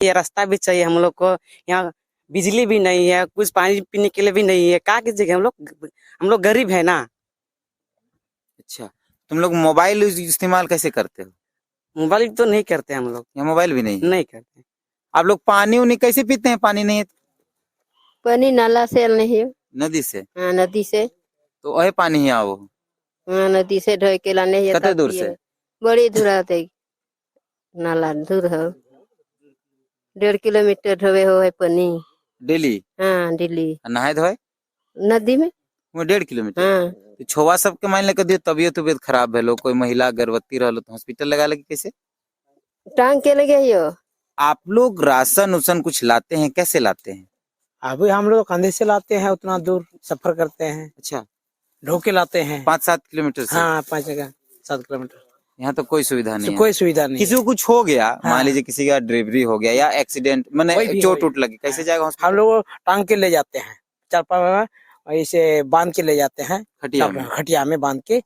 ये रास्ता भी चाहिए हम लोग को। यहाँ बिजली भी नहीं है, कुछ पानी पीने के लिए भी नहीं है, क्या कीजिएगा। हम लोग गरीब है ना। अच्छा, तुम लोग मोबाइल इस्तेमाल कैसे करते हो? मोबाइल तो नहीं करते हम लोग, या मोबाइल भी नहीं है? नहीं करते। आप लोग पानी उनी कैसे पीते हैं? पानी नहीं है तो? पानी नाला से नहीं है। नदी से? हाँ, नदी से। तो वही पानी ही आओ। हाँ, नदी से ढोई के लाने है। कते तब दूर पिए से? है। बड़ी दूर आते नाला दूर है। 1.5 किलोमीटर ढोवे हो है पानी। डेली? हाँ, दिल्ली नहाए धोए नदी में। वो 1.5 किलोमीटर? हाँ, तो छोवा सबके मान लेकर दियो तबियत उबियत खराब भेलो, कोई महिला गर्भवती रहलो तो हॉस्पिटल लगा लगी कैसे? टांग के लगे यो। आप लोग राशन उसन कुछ लाते हैं, कैसे लाते हैं? अभी हम लोग कंधे से लाते हैं, उतना दूर सफर करते हैं, अच्छा, ढो के लाते हैं। 5-7 किलोमीटर से? हाँ, 5 जगह 7 किलोमीटर। यहाँ तो कोई सुविधा नहीं है। कोई सुविधा नहीं। किसी को कुछ हो गया, हाँ। मान लीजिए किसी का डिलीवरी हो गया या एक्सीडेंट, कोई मैंने भी चोट हो उठ लगी, कैसे हाँ। जाएगा हॉस्पिटल? हम लोग टांग के ले जाते हैं, 4 पाँव ऐसे बांध के ले जाते हैं, खटिया तब में? खटिया में बांध के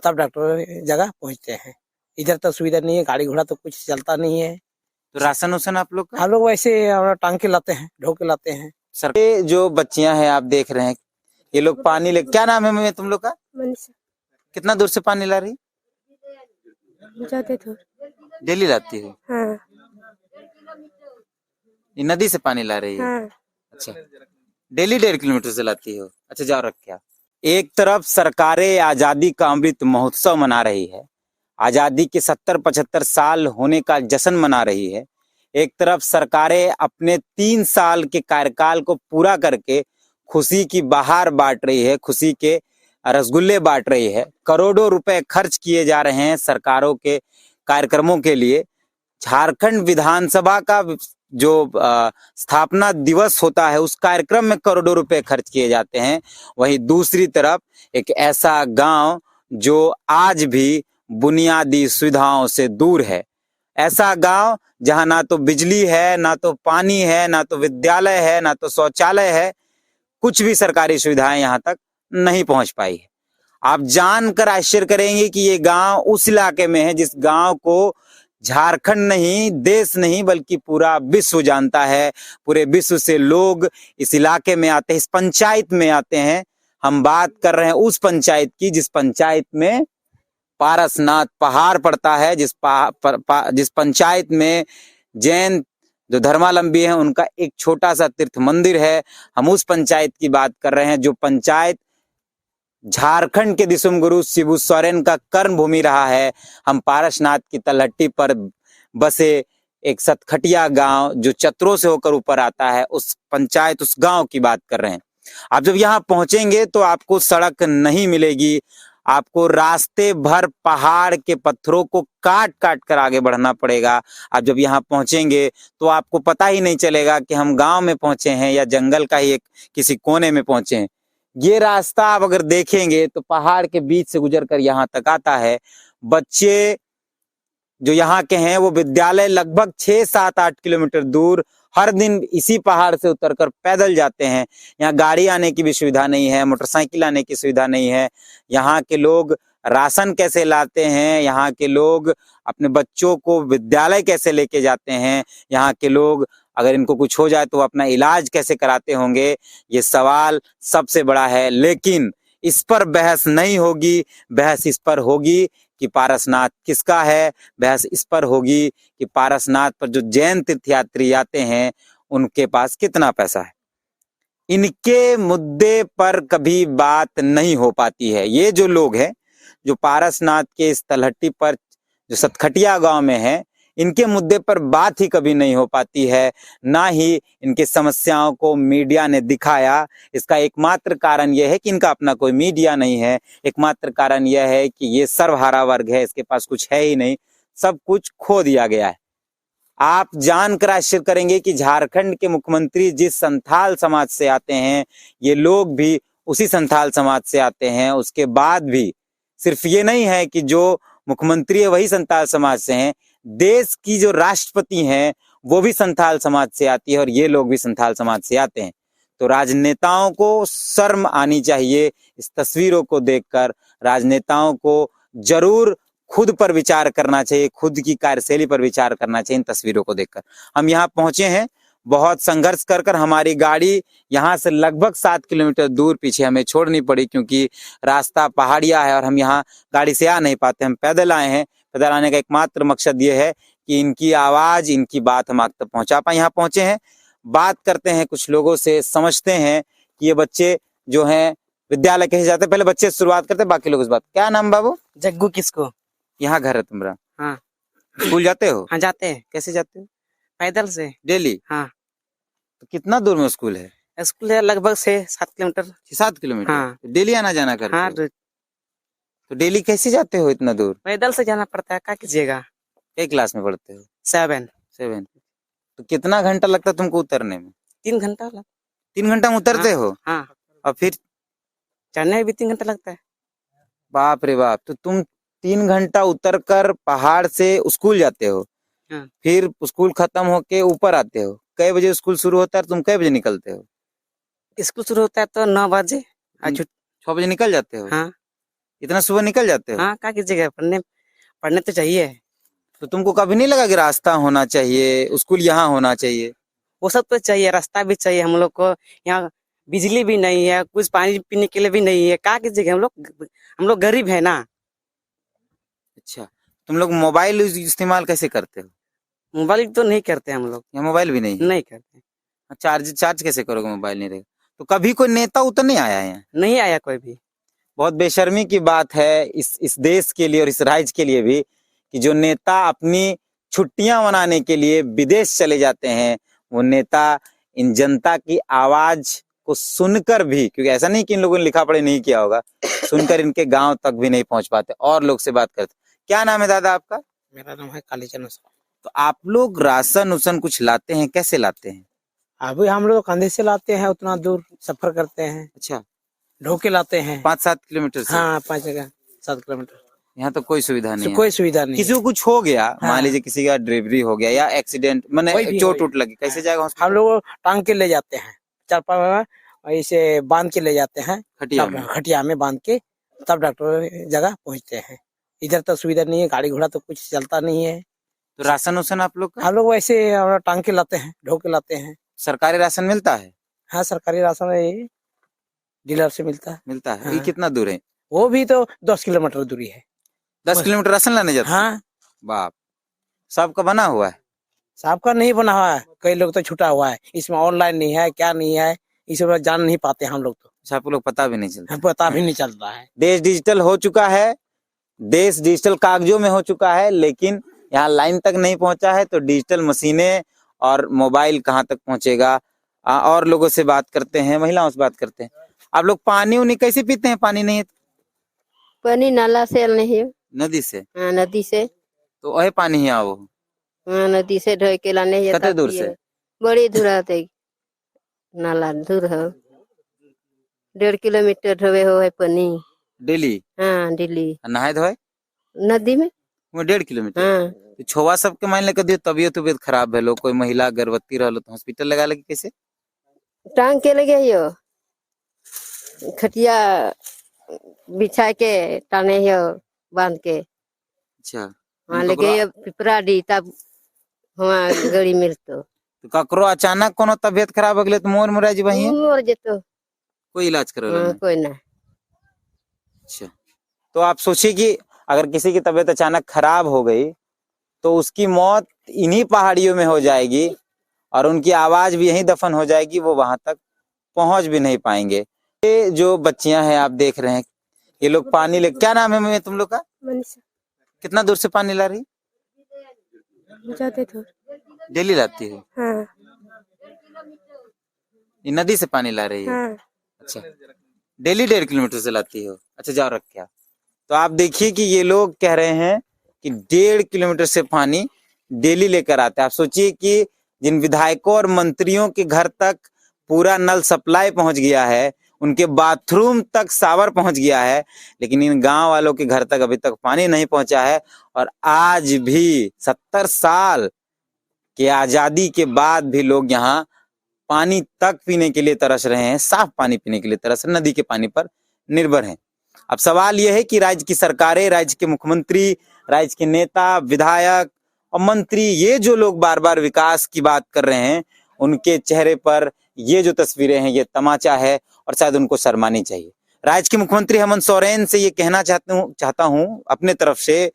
तब डॉक्टर जगह पहुँचते हैं। इधर तो सुविधा नहीं है, गाड़ी घोड़ा तो कुछ चलता नहीं है। तो राशन उसन आप लोग का? हम लोग वैसे टांग के लाते हैं, ढो के लाते हैं। सर, ये जो बच्चियां हैं आप देख रहे हैं, ये लोग पानी ले, क्या नाम है मैं तुम लोग का? मनीषा। कितना दूर से पानी ला रही? जाते थे। डेली लाती है? हाँ, ये नदी से पानी ला रही है? हाँ। अच्छा, डेली 1.5 किलोमीटर से लाती हो? अच्छा, जाओ रख क्या। एक तरफ सरकारें आजादी का अमृत महोत्सव मना रही है, आजादी के 70-75 साल होने का जश्न मना रही है। एक तरफ सरकारें अपने 3 साल के कार्यकाल को पूरा करके खुशी की बहार बांट रही है, खुशी के रसगुल्ले बांट रही है। करोड़ों रुपए खर्च किए जा रहे हैं सरकारों के कार्यक्रमों के लिए। झारखंड विधानसभा का जो स्थापना दिवस होता है उस कार्यक्रम में करोड़ों रुपए खर्च किए जाते हैं। वहीं दूसरी तरफ एक ऐसा गांव जो आज भी बुनियादी सुविधाओं से दूर है, ऐसा गांव जहां ना तो बिजली है, ना तो पानी है, ना तो विद्यालय है, ना तो शौचालय है, कुछ भी सरकारी सुविधाएं यहां तक नहीं पहुंच पाई है। आप जानकर आश्चर्य करेंगे कि ये गांव उस इलाके में है जिस गांव को झारखंड नहीं, देश नहीं, बल्कि पूरा विश्व जानता है। पूरे विश्व से लोग इस इलाके में आते हैं, इस पंचायत में आते हैं। हम बात कर रहे हैं उस पंचायत की जिस पंचायत में पारसनाथ पहाड़ पड़ता है, जिस पंचायत में जैन जो धर्मावलंबी हैं उनका एक छोटा सा तीर्थ मंदिर है। हम उस पंचायत की बात कर रहे हैं जो पंचायत झारखंड के दिसुम गुरु शिबू सोरेन का कर्म भूमि रहा है। हम पारसनाथ की तलहटी पर बसे एक सतखटिया गांव जो चतरों से होकर ऊपर आता है, उस पंचायत, उस गांव की बात कर रहे हैं। आप जब यहाँ पहुंचेंगे तो आपको सड़क नहीं मिलेगी, आपको रास्ते भर पहाड़ के पत्थरों को काट काट कर आगे बढ़ना पड़ेगा। आप जब यहाँ पहुंचेंगे तो आपको पता ही नहीं चलेगा कि हम गांव में पहुंचे हैं या जंगल का ही एक किसी कोने में पहुंचे हैं। ये रास्ता आप अगर देखेंगे तो पहाड़ के बीच से गुजर कर यहाँ तक आता है। बच्चे जो यहाँ के हैं वो विद्यालय लगभग 6-7-8 किलोमीटर दूर हर दिन इसी पहाड़ से उतरकर पैदल जाते हैं। यहाँ गाड़ी आने की भी सुविधा नहीं है, मोटरसाइकिल आने की सुविधा नहीं है। यहाँ के लोग राशन कैसे लाते हैं, यहाँ के लोग अपने बच्चों को विद्यालय कैसे लेके जाते हैं, यहाँ के लोग अगर इनको कुछ हो जाए तो अपना इलाज कैसे कराते होंगे, ये सवाल सबसे बड़ा है। लेकिन इस पर बहस नहीं होगी, बहस इस पर होगी कि पारसनाथ किसका है, बहस इस पर होगी कि पारसनाथ पर जो जैन तीर्थयात्री आते हैं उनके पास कितना पैसा है। इनके मुद्दे पर कभी बात नहीं हो पाती है। ये जो लोग हैं जो पारसनाथ के इस तलहटी पर जो सतखटिया गांव में है, इनके मुद्दे पर बात ही कभी नहीं हो पाती है, ना ही इनकी समस्याओं को मीडिया ने दिखाया। इसका एकमात्र कारण यह है कि इनका अपना कोई मीडिया नहीं है। एकमात्र कारण यह है कि ये सर्वहारा वर्ग है, इसके पास कुछ है ही नहीं, सब कुछ खो दिया गया है। आप जानकर आश्चर्य करेंगे कि झारखंड के मुख्यमंत्री जिस संथाल समाज से आते हैं, ये लोग भी उसी संथाल समाज से आते हैं। उसके बाद भी सिर्फ ये नहीं है कि जो मुख्यमंत्री है वही संथाल समाज से हैं, देश की जो राष्ट्रपति हैं वो भी संथाल समाज से आती है और ये लोग भी संथाल समाज से आते हैं। तो राजनेताओं को शर्म आनी चाहिए। इस तस्वीरों को देखकर राजनेताओं को जरूर खुद पर विचार करना चाहिए, खुद की कार्यशैली पर विचार करना चाहिए इन तस्वीरों को देखकर। हम यहाँ पहुंचे हैं, बहुत संघर्ष कर कर हमारी गाड़ी यहाँ से लगभग 7 किलोमीटर दूर पीछे हमें छोड़नी पड़ी, क्योंकि रास्ता पहाड़िया है और हम यहाँ गाड़ी से आ नहीं पाते। हम पैदल आए हैं। पैदल आने का एकमात्र मकसद ये है कि इनकी आवाज, इनकी बात हम आप तक पहुंचा पाए। यहाँ पहुंचे हैं, बात करते हैं कुछ लोगों से, समझते हैं कि ये बच्चे जो हैं विद्यालय कैसे जाते हैं। पहले बच्चे से शुरुआत करते हैं, बाकी लोग इस बात। क्या नाम बाबू? जग्गू किसको? यहाँ घर है तुम्हारा? हाँ। स्कूल जाते हो? हाँ जाते हैं, कैसे जाते हो? पैदल से। डेली? हाँ। तो कितना दूर में स्कूल है? स्कूल है लगभग 6-7 किलोमीटर। 6-7 किलोमीटर? हाँ। डेली आना जाना करते हाँ, हो? तो डेली कैसे जाते हो इतना दूर? पैदल से जाना पड़ता है, क्या कीजिएगा। एक क्लास में पढ़ते हो? 7 तो कितना घंटा लगता है तुमको उतरने में? 3 घंटा लग। 3 घंटा में उतरते हो? हाँ, और फिर चढ़ने में भी 3 घंटा लगता है। बाप रे बाप, तो तुम 3 घंटा उतर कर पहाड़ से स्कूल जाते हो, हाँ। फिर स्कूल खत्म होके ऊपर आते हो। कै बजे स्कूल शुरू होता है, तुम कै बजे निकलते हो? स्कूल शुरू होता है तो 9 बजे। 6 बजे निकल जाते हो? हाँ। इतना सुबह निकल जाते हो? हाँ, क्या कीजिएगा, पढ़ने तो चाहिए। तो तुमको कभी नहीं लगा कि रास्ता होना चाहिए, स्कूल यहाँ होना चाहिए? वो सब तो चाहिए, रास्ता भी चाहिए हम लोग को। यहाँ बिजली भी नहीं है, कुछ पानी पीने के लिए भी नहीं है, क्या कीजिएगा। हम लोग गरीब है ना। अच्छा, तुम लोग मोबाइल इस्तेमाल कैसे करते हो? मोबाइल तो नहीं करते हम लोग। या मोबाइल भी नहीं है? नहीं करते। चार्ज कैसे करोगे, मोबाइल नहीं रहेगा तो? कभी कोई नेता उतर नहीं आया है? नहीं आया कोई भी। बहुत बेशर्मी की बात है इस देश के लिए और इस राज्य के लिए भी, कि जो नेता अपनी छुट्टियां मनाने के लिए विदेश चले जाते हैं, वो नेता इन जनता की आवाज को सुनकर भी, क्योंकि ऐसा नहीं कि इन लोगों ने लिखा पढ़े नहीं किया होगा, सुनकर इनके गांव तक भी नहीं पहुंच पाते और लोग से बात करते। क्या नाम है दादा आपका? मेरा नाम है कालीचरण। तो आप लोग राशन उसन कुछ लाते हैं, कैसे लाते हैं? अभी हम लोग कंधे से लाते हैं, उतना दूर सफर करते हैं, अच्छा, ढोके लाते हैं। 5-7 किलोमीटर से? हाँ, 5-7 किलोमीटर। यहाँ तो कोई सुविधा नहीं है? कोई सुविधा नहीं किसी है। को कुछ हो गया, मान हाँ। लीजिए किसी का डिलीवरी हो गया या एक्सीडेंट, कोई मैंने भी चोट हो उठ लगी, कैसे जाएगा हम हॉस्पिटल? लोग टांग के ले जाते हैं, 4-5 ऐसे बांध के ले जाते हैं, खटिया तब में? खटिया में बांध के तब डॉक्टर जगह पहुंचते हैं। इधर तो सुविधा नहीं है, गाड़ी घोड़ा तो कुछ चलता नहीं है। तो राशन उसन आप लोग का हम लोग वैसे टांग के लाते हैं, ढो के लाते हैं। सरकारी राशन मिलता है? हाँ, सरकारी राशन है, डीलर से मिलता है। मिलता है। हाँ। ये कितना दूर है? वो भी तो 10 किलोमीटर दूरी है। 10 बस। किलोमीटर राशन लाने जाते हैं? हाँ, बाप, सबका बना हुआ है? साहब का नहीं बना हुआ है, कई लोग तो छूटा हुआ है। इसमें ऑनलाइन नहीं है, क्या नहीं है, इस बार जान नहीं पाते हम लोग तो। अच्छा, आप लोग पता भी नहीं चलता? पता भी नहीं चलता है। देश डिजिटल हो चुका है, देश डिजिटल कागजों में हो चुका है, लेकिन यहाँ लाइन तक नहीं पहुंचा है। तो डिजिटल मशीनें और मोबाइल कहाँ तक पहुंचेगा? और लोगों से बात करते हैं, महिलाओं से बात करते हैं। आप लोग पानी उनी कैसे पीते हैं? पानी नहीं है तो? पानी नाला से नहीं। नदी से? हाँ, नदी से। तो वही पानी ही आओ? हाँ, नदी से ढो के लाने जाता। कते दूर से? बड़ी दूर आते, नाला दूर है, 1.5 किलोमीटर ढोवे हो है पानी। डेली? हाँ, दिल्ली नहाए धोए नदी में। वो 1.5 किलोमीटर? हाँ, तो छोवा सबके मान लेकर दियो, तबियत खराब है, लोग कोई महिला गर्भवती रहो तो हॉस्पिटल लगा लगे कैसे? टांग के लगे यो, खटिया बिछा के टाने यो, बांध के अच्छा, वहाँ लेके यो पिपरा दी, तब वहाँ गड़ी मिलतो। तो ककरो अचानक कोनो तबियत खराब हो गए तो मोर मुराई जी वही मर जेतो। कोई इलाज करो? हाँ, कोई ना। अच्छा, तो आप सोचिए कि अगर किसी की तबीयत अचानक खराब हो गई तो उसकी मौत इन्हीं पहाड़ियों में हो जाएगी और उनकी आवाज भी यहीं दफन हो जाएगी, वो वहां तक पहुंच भी नहीं पाएंगे। ये जो बच्चियां हैं आप देख रहे हैं, ये लोग पानी ले, क्या नाम है मैं तुम लोग का? मनीषा। कितना दूर से पानी ला रही? जाते थे। डेली लाती है? हाँ, ये नदी से पानी ला रही है? हाँ। अच्छा, डेली 1.5 किलोमीटर से लाती हो? अच्छा, जाओ रख क्या। तो आप देखिए कि ये लोग कह रहे हैं कि 1.5 किलोमीटर से पानी डेली लेकर आते हैं। आप सोचिए कि जिन विधायकों और मंत्रियों के घर तक पूरा नल सप्लाई पहुंच गया है, उनके बाथरूम तक शावर पहुंच गया है, लेकिन इन गांव वालों के घर तक अभी तक पानी नहीं पहुंचा है। और आज भी 70 साल के आजादी के बाद भी लोग यहाँ पानी तक पीने के लिए तरस रहे हैं, साफ पानी पीने के लिए तरस रहे, नदी के पानी पर निर्भर हैं। अब सवाल यह है कि राज्य की सरकारें, राज्य के मुख्यमंत्री, राज्य के नेता, विधायक और मंत्री, ये जो लोग बार बार विकास की बात कर रहे हैं, उनके चेहरे पर ये जो तस्वीरें हैं, ये तमाचा है और शायद उनको शर्मानी चाहिए। राज्य के मुख्यमंत्री हेमंत सोरेन से ये कहना चाहता हूं अपने तरफ से,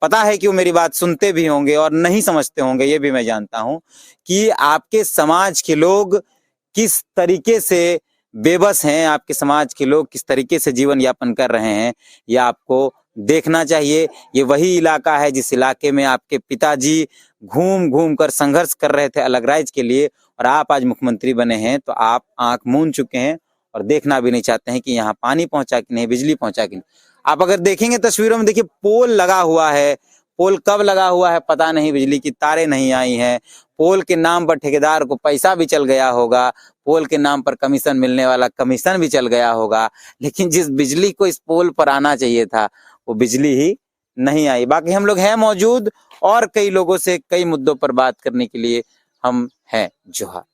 पता है कि वो मेरी बात सुनते भी होंगे और नहीं समझते होंगे, ये भी मैं जानता हूं, कि आपके समाज के लोग किस तरीके से बेबस हैं, आपके समाज के लोग किस तरीके से जीवन यापन कर रहे हैं, ये आपको देखना चाहिए। ये वही इलाका है जिस इलाके में आपके पिताजी घूम घूम कर संघर्ष कर रहे थे अलग राज्य के लिए, और आप आज मुख्यमंत्री बने हैं तो आप आंख मूंद चुके हैं और देखना भी नहीं चाहते हैं कि यहाँ पानी पहुंचा कि नहीं, बिजली पहुंचा कि नहीं। आप अगर देखेंगे तस्वीरों में, देखिए पोल लगा हुआ है, पोल कब लगा हुआ है पता नहीं, बिजली की तारें नहीं आई हैं, पोल के नाम पर ठेकेदार को पैसा भी चल गया होगा, पोल के नाम पर कमीशन मिलने वाला कमीशन भी चल गया होगा, लेकिन जिस बिजली को इस पोल पर आना चाहिए था वो बिजली ही नहीं आई। बाकी हम लोग हैं मौजूद और कई लोगों से कई मुद्दों पर बात करने के लिए हम हैं। जोहार।